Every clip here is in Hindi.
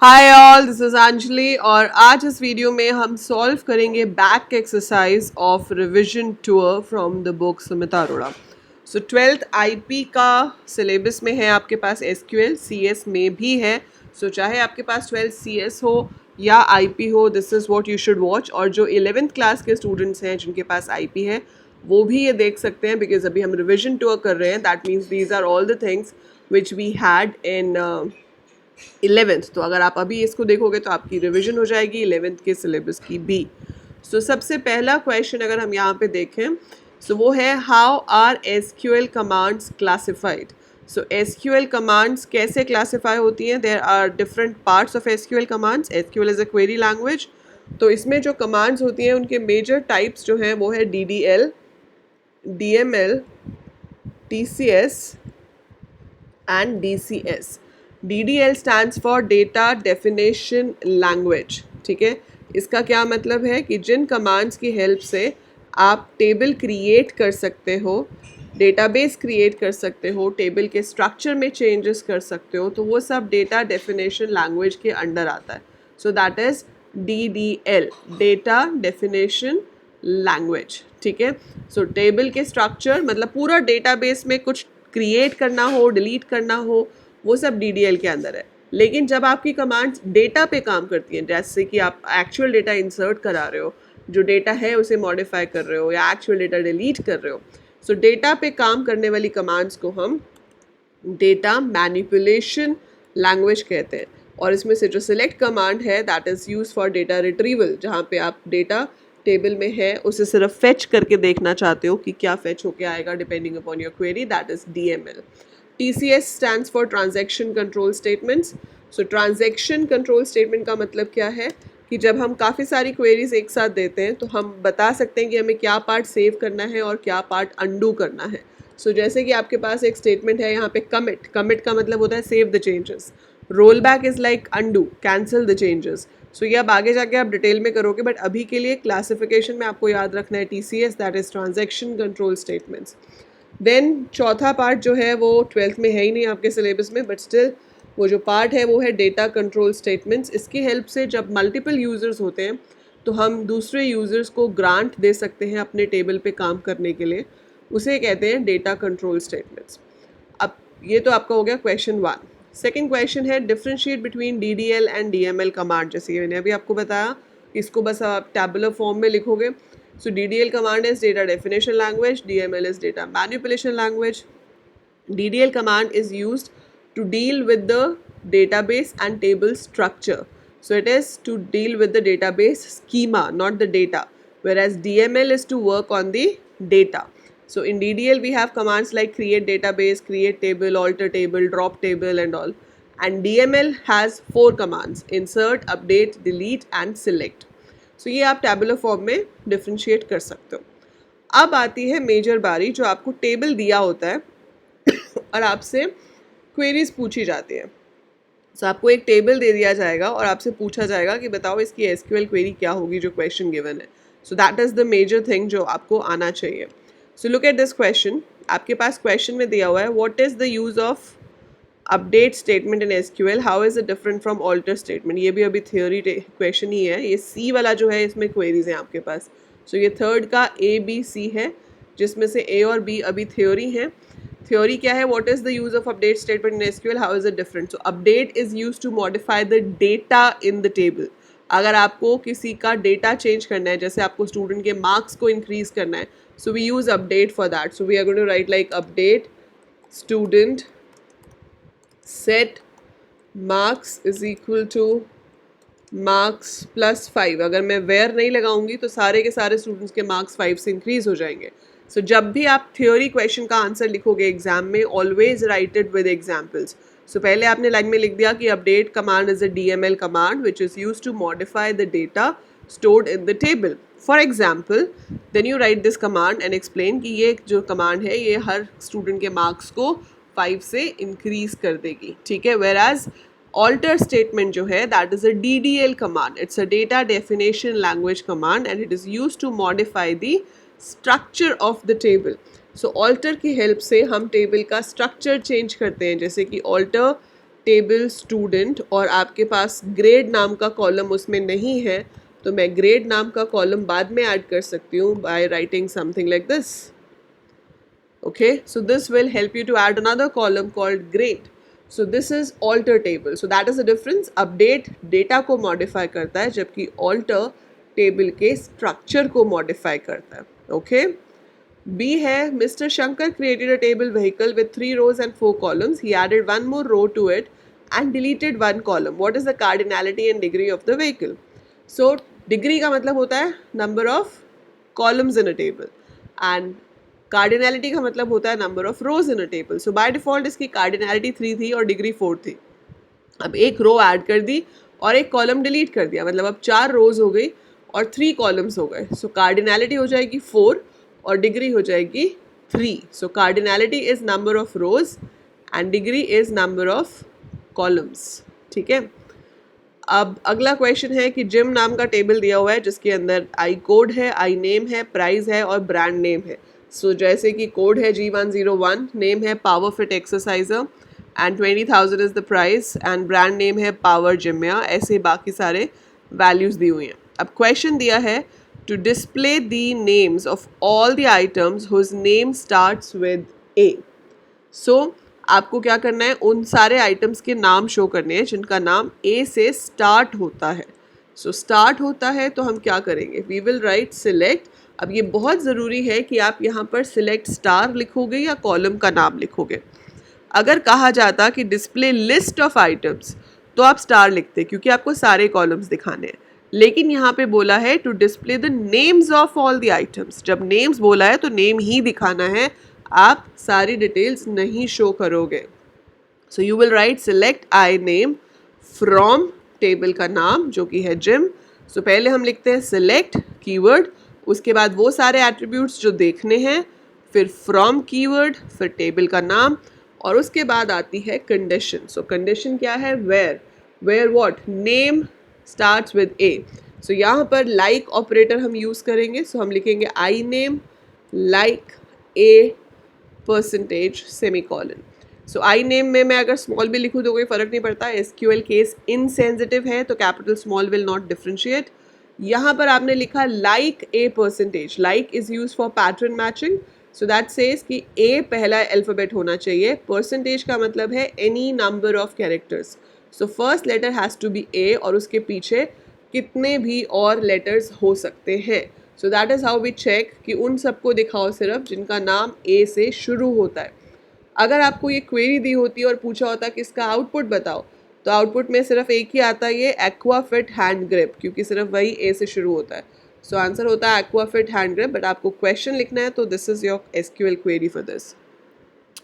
Hi all, this is Anjali और आज इस वीडियो में हम सॉल्व करेंगे back exercise of revision tour from the book Sumita Arora. So 12th IP का सिलेबस में है, आपके पास एसक्यूएल सीएस में भी है। सो चाहे आपके पास 12th सीएस हो या आईपी हो, this is what you should watch. और जो 11th क्लास के स्टूडेंट्स हैं जिनके पास आईपी है वो भी ये देख सकते हैं, बिकॉज अभी हम रिविजन टूर कर रहे हैं। That means these are all the things which we had in 11th। तो अगर आप अभी इसको देखोगे तो आपकी रिवीजन हो जाएगी 11th के सिलेबस की भी। सो सबसे पहला क्वेश्चन अगर हम यहाँ पे देखें, सो वो है how are SQL commands classified. So SQL commands कैसे क्लासिफाई होती हैं? There are different parts of SQL commands. SQL is a query language. तो इसमें जो कमांड्स होती हैं उनके मेजर टाइप्स जो हैं वो है DDL, DML, TCS and DCS. DDL stands for Data Definition Language। ठीक है, इसका क्या मतलब है कि जिन कमांड्स की हेल्प से आप टेबल क्रिएट कर सकते हो, डेटाबेस क्रिएट कर सकते हो, टेबल के स्ट्रक्चर में चेंजेस कर सकते हो, तो वो सब डेटा डेफिनेशन लैंग्वेज के अंडर आता है। So that is DDL, data definition language. ठीक है, सो टेबल के स्ट्रक्चर मतलब पूरा डेटाबेस में कुछ क्रिएट करना हो, डिलीट करना हो, वो सब DDL के अंदर है। लेकिन जब आपकी कमांड्स डेटा पे काम करती हैं, जैसे कि आप एक्चुअल डेटा इंसर्ट करा रहे हो, जो डेटा है उसे मॉडिफाई कर रहे हो या एक्चुअल डेटा डिलीट कर रहे हो, सो डेटा पे काम करने वाली कमांड्स को हम डेटा मैनिपुलेशन लैंग्वेज कहते हैं। और इसमें से जो सिलेक्ट कमांड है that is use for data retrieval, जहाँ पे आप डेटा टेबल में है उसे सिर्फ फेच करके देखना चाहते हो कि क्या फेच होके आएगा depending upon your query, that is DML। TCS stands for transaction control statements. So transaction control statement का मतलब क्या है कि जब हम काफ़ी सारी क्वेरीज एक साथ देते हैं तो हम बता सकते हैं कि हमें क्या पार्ट सेव करना है और क्या पार्ट अनडू करना है। सो जैसे कि आपके पास एक स्टेटमेंट है यहाँ पे कमिट। कमिट का मतलब होता है save the changes. Roll back is like undo, cancel the changes. So ये अब आगे जाके आप डिटेल में करोगे, बट अभी के लिए क्लासिफिकेशन में आपको याद रखना है TCS, that is transaction control statements. Then चौथा पार्ट जो है वो 12th में है ही नहीं आपके सिलेबस में, बट स्टिल वो जो पार्ट है वो है डेटा कंट्रोल स्टेटमेंट्स। इसकी हेल्प से जब मल्टीपल यूज़र्स होते हैं तो हम दूसरे यूज़र्स को ग्रांट दे सकते हैं अपने टेबल पे काम करने के लिए, उसे कहते हैं डेटा कंट्रोल स्टेटमेंट्स। अब ये तो आपका हो गया क्वेश्चन 1। सेकेंड क्वेश्चन है differentiate between DDL and DML command. जैसे मैंने अभी आपको बताया, इसको बस आप टैबुलर फॉर्म में लिखोगे। सो DDL command is data definition language, DML is data manipulation language. DDL command is used to deal with the database and table structure. So it is to deal with the database schema, not the data. Whereas DML is to work on the data. So in DDL we have commands like create database, create table, alter table, drop table and all. And DML has 4 commands: insert, update, delete and select. सो ये आप टैबुलर फॉर्म में डिफ्रेंशिएट कर सकते हो। अब आती है मेजर बारी, जो आपको टेबल दिया होता है और आपसे क्वेरीज पूछी जाती है। सो आपको एक टेबल दे दिया जाएगा और आपसे पूछा जाएगा कि बताओ इसकी एसक्यूएल क्वेरी क्या होगी जो क्वेश्चन गिवन है। So that is the major thing जो आपको आना चाहिए। So look at this question. आपके पास क्वेश्चन में दिया हुआ है what is the use of update statement in SQL, how is it different from alter statement. ये भी अभी थ्योरी क्वेश्चन ही है। ये C वाला जो है इसमें क्वेरीज हैं आपके पास। सो ये थर्ड का ABC है, जिसमें से A और B अभी थ्योरी हैं। थ्योरी क्या है? What is the use of update statement in SQL, how is it different. So update is use to modify the data in the table. अगर आपको किसी का डेटा चेंज करना है, जैसे आपको स्टूडेंट के मार्क्स को इंक्रीज करना है, so we use update for that. So we are going to write like update student set marks is equal to marks plus 5। अगर मैं वेयर नहीं लगाऊंगी तो सारे के सारे स्टूडेंट्स के मार्क्स 5 से इंक्रीज हो जाएंगे। सो जब भी आप थ्योरी क्वेश्चन का आंसर लिखोगे एग्जाम में, always write it with examples. So पहले आपने लाइन में लिख दिया कि update command is a DML command which is use to modify the data stored in the table. For example, then you write this command and explain कि ये जो कमांड है ये हर स्टूडेंट के मार्क्स को 5 से इंक्रीज कर देगी, ठीक है। Whereas alter statement जो है that is a DDL command. It's a data definition language command and it is used to modify the structure of the table. So alter की हेल्प से हम टेबल का स्ट्रक्चर चेंज करते हैं, जैसे कि alter टेबल स्टूडेंट और आपके पास ग्रेड नाम का कॉलम उसमें नहीं है तो मैं ग्रेड नाम का कॉलम बाद में ऐड कर सकती हूँ by writing something like this. Okay, so this will help you to add another column called grade. So this is alter table. So that is the difference. Update data को मॉडिफाई करता है जबकि ऑल्टर टेबल के स्ट्रक्चर को मॉडिफाई करता है। ओके, B है Mr. Shankar created a table vehicle with 3 rows and 4 columns. He added 1 more row to it and deleted 1 column. What is the cardinality and degree of the vehicle? So degree का मतलब होता है number of columns in a table and cardinality का मतलब होता है number of rows in a table. So by default इसकी cardinality 3 थी और degree 4 थी। अब एक रो ऐड कर दी और एक कॉलम डिलीट कर दिया, मतलब अब 4 रोज हो गई और 3 कॉलम्स हो गए। सो कार्डिनैलिटी हो जाएगी 4 और डिग्री हो जाएगी 3। So cardinality is number of rows and degree is number of columns, ठीक है। अब अगला क्वेश्चन है कि जिम नाम का टेबल दिया हुआ है जिसके अंदर आई कोड है, आई नेम है, प्राइस है और ब्रांड नेम है। सो जैसे कि कोड है G101, नेम है power fit exerciser and 20,000 is the price and brand name है पावर जिमिया। ऐसे बाकी सारे वैल्यूज दी हुई हैं। अब क्वेश्चन दिया है to display the names of all the items whose name starts with A. So आपको क्या करना है, उन सारे आइटम्स के नाम शो करने हैं जिनका नाम A से स्टार्ट होता है। सो स्टार्ट होता है तो हम क्या करेंगे, वी विल राइट सिलेक्ट। अब ये बहुत ज़रूरी है कि आप यहाँ पर सिलेक्ट स्टार लिखोगे या कॉलम का नाम लिखोगे। अगर कहा जाता कि डिस्प्ले लिस्ट ऑफ आइटम्स तो आप स्टार लिखते क्योंकि आपको सारे कॉलम्स दिखाने हैं, लेकिन यहाँ पे बोला है to display the names of all the items. जब नेम्स बोला है तो नेम ही दिखाना है, आप सारी डिटेल्स नहीं शो करोगे। So you will write select I name from table का नाम जो कि है जिम। सो पहले हम लिखते हैं सिलेक्ट कीवर्ड, उसके बाद वो सारे एट्रीब्यूट्स जो देखने हैं, फिर फ्रॉम कीवर्ड, फिर टेबल का नाम और उसके बाद आती है कंडीशन। सो कंडीशन क्या है, where what, name starts with A. So यहाँ पर लाइक ऑपरेटर हम यूज़ करेंगे। सो हम लिखेंगे I name like A percentage semicolon. So I name में मैं अगर स्मॉल भी लिखूँ तो कोई फ़र्क नहीं पड़ता, SQL केस इनसेंसिटिव है तो capital small will not differentiate. यहाँ पर आपने लिखा like A percentage, like is use for pattern matching. So that says कि A पहला अल्फ़ाबेट होना चाहिए, परसेंटेज का मतलब है any number of characters. So first letter has to be A और उसके पीछे कितने भी और लेटर्स हो सकते हैं। So that is how we check कि उन सबको दिखाओ सिर्फ जिनका नाम A से शुरू होता है। अगर आपको ये क्वेरी दी होती और पूछा होता कि इसका आउटपुट बताओ तो आउटपुट में सिर्फ एक ही आता है, ये एक्वाफिट हैंड ग्रिप, क्योंकि सिर्फ वही A से शुरू होता है। सो आंसर होता है एक्वाफिट हैंड ग्रिप, बट आपको क्वेश्चन लिखना है तो this is your SQL query for this.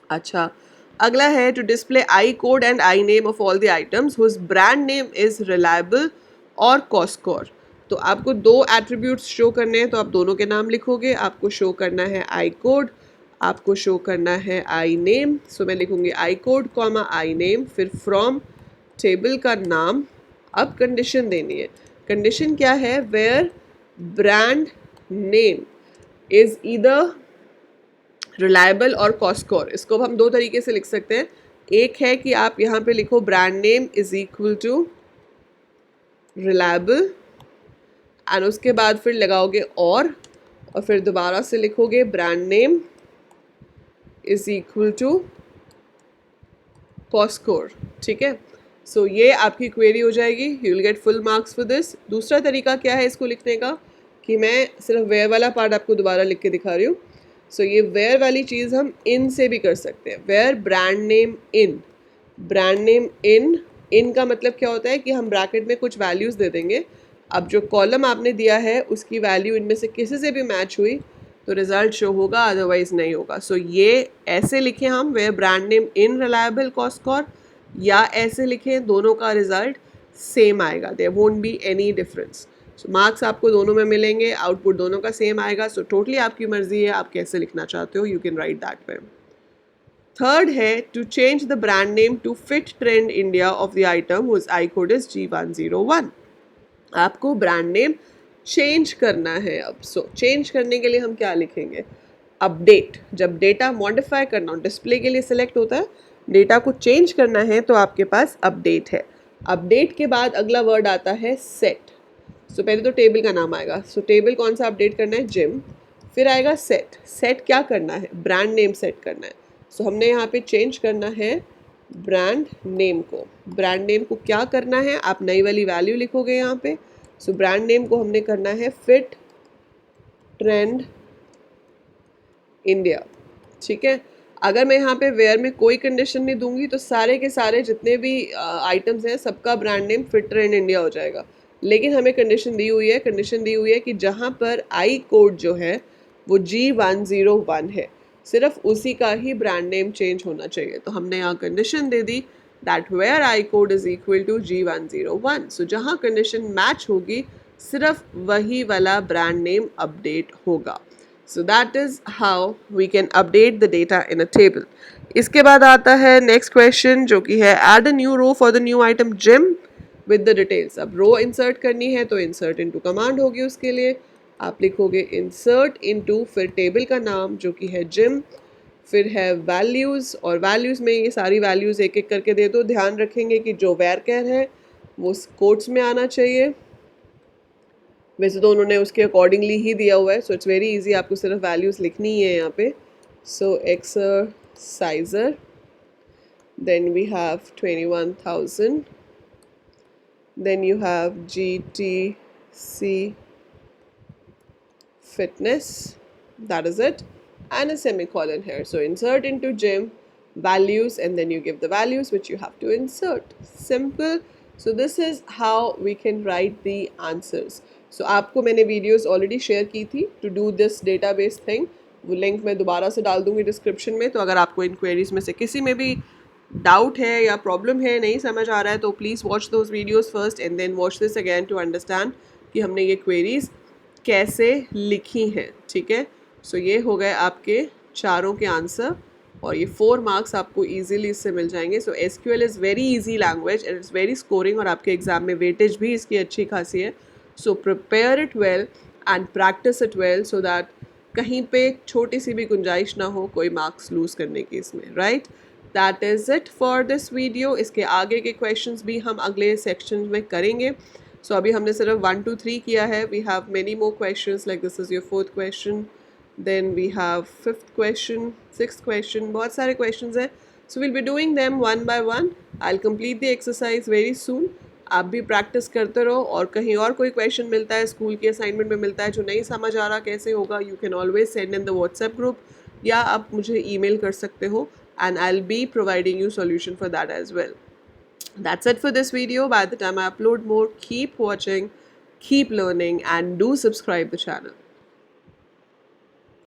अच्छा, अगला है to display I code and I name of all the items whose brand name is reliable और कॉस्कोर। तो आपको 2 एट्रीब्यूट्स शो करने हैं तो आप दोनों के नाम लिखोगे। आपको शो करना है आई कोड, आपको शो करना है आई नेम। सो मैं लिखूंगी आई कोड कॉमा आई नेम, फिर फ्रॉम टेबल का नाम। अब कंडीशन देनी है, कंडीशन क्या है, where brand name is either reliable और कॉस्कोर। इसको हम 2 तरीके से लिख सकते हैं। एक है कि आप यहाँ पे लिखो brand name is equal to reliable and उसके बाद फिर लगाओगे और फिर दोबारा से लिखोगे brand name is equal to Coscor, ठीक है। सो ये आपकी क्वेरी हो जाएगी, you will get full marks for this. दूसरा तरीका क्या है इसको लिखने का कि मैं सिर्फ वेयर वाला पार्ट आपको दोबारा लिख के दिखा रही हूँ। सो ये वेयर वाली चीज़ हम इन से भी कर सकते हैं, where brand name in, brand name इन का मतलब क्या होता है कि हम ब्रैकेट में कुछ वैल्यूज़ दे देंगे। अब जो कॉलम आपने दिया है उसकी वैल्यू इनमें से किसी से भी मैच हुई तो रिजल्ट शो होगा, अदरवाइज नहीं होगा। सो ये ऐसे लिखें हम where brand name in reliable cost score, या ऐसे लिखें दोनों का रिजल्ट सेम आएगा, there won't be any difference. So marks आपको दोनों में मिलेंगे, आउटपुट दोनों का सेम आएगा। सो टोटली आपकी मर्जी है आप कैसे लिखना चाहते हो, you can write that way. Third है to change the brand name to fit trend India of the item whose I code is G101। आपको ब्रांड नेम चेंज करना है। अब चेंज करने के लिए हम क्या लिखेंगे, अपडेट। जब डेटा मॉडिफाई करना हो, डिस्प्ले के लिए सिलेक्ट होता है, डेटा को चेंज करना है तो आपके पास अपडेट है। अपडेट के बाद अगला वर्ड आता है सेट। सो पहले तो टेबल का नाम आएगा। सो टेबल कौन सा अपडेट करना है, जिम। फिर आएगा सेट। सेट क्या करना है, ब्रांड नेम सेट करना है। सो हमने यहाँ पे चेंज करना है ब्रांड नेम को। ब्रांड नेम को क्या करना है, आप नई वाली वैल्यू लिखोगे यहाँ पे। सो ब्रांड नेम को हमने करना है फिट ट्रेंड इंडिया, ठीक है। अगर मैं यहाँ पे वेयर में कोई कंडीशन नहीं दूंगी तो सारे के सारे जितने भी आइटम्स हैं सबका brand name fit trend India हो जाएगा। लेकिन हमें कंडीशन दी हुई है, कंडीशन दी हुई है कि जहाँ पर आई कोड जो है वो G101 है, सिर्फ उसी का ही ब्रांड नेम चेंज होना चाहिए। तो हमने यहाँ कंडीशन दे दी that where I code is equal to G101। सो जहाँ कंडीशन मैच होगी सिर्फ वही वाला ब्रांड नेम अपडेट होगा। So that is how we can update the data in a table. इसके बाद आता है नेक्स्ट क्वेश्चन जो कि है add a new row for the new item gym with the details। अब रो इंसर्ट करनी है तो इंसर्ट इनटू कमांड होगी, उसके लिए आप लिखोगे इंसर्ट इनटू, फिर टेबल का नाम जो कि है जिम, फिर है वैल्यूज़, और वैल्यूज़ में ये सारी वैल्यूज़ एक एक करके दे दो। ध्यान रखेंगे कि जो वेयर केयर है वो कोट्स में आना चाहिए। वैसे तो उन्होंने उसके अकॉर्डिंगली ही दिया हुआ है, सो इट्स वेरी इजी, आपको सिर्फ वैल्यूज़ लिखनी ही है यहाँ पे। So exerciser, then we have 21,000, then you have GTC fitness, that is it, and a semicolon here. So insert into gym values and then you give the values which you have to insert. Simple. So this is how we can write the answers. So आपको मैंने वीडियोस ऑलरेडी शेयर की थी to do this database thing, वो लिंक मैं दोबारा से डाल दूंगी डिस्क्रिप्शन में। तो अगर आपको इन क्वेरीज में से किसी में भी डाउट है या प्रॉब्लम है, नहीं समझ आ रहा है, तो please watch those videos first and then watch this again to understand कि हमने ये क्वेरीज कैसे लिखी हैं, ठीक है। सो ये हो गए आपके चारों के आंसर और ये 4 मार्क्स आपको इजीली इससे मिल जाएंगे। सो SQL is very easy language and it's very scoring, और आपके एग्जाम में वेटेज भी इसकी अच्छी खासी है। So prepare it well and practice it well so that कहीं पे छोटी सी भी गुंजाइश ना हो कोई मार्क्स लूज़ करने की इसमें, right. That is it for this video. इसके आगे के क्वेश्चंस भी हम अगले सेक्शन में करेंगे। सो अभी हमने सिर्फ 1 2 3 किया है। We have many more questions, like this is your 4th question, then we have 5th question, 6th question, बहुत सारे क्वेश्चंस हैं। So will be doing them one by one. I will complete the exercise very soon. आप भी प्रैक्टिस करते रहो, और कहीं और कोई क्वेश्चन मिलता है, स्कूल के असाइनमेंट में मिलता है जो नहीं समझ आ रहा कैसे होगा, you can always send in the WhatsApp group, या आप मुझे ईमेल कर सकते हो and I'll be providing you solution for that as well. That's it for this video. By the time I upload more, keep watching, keep learning, and do subscribe the channel.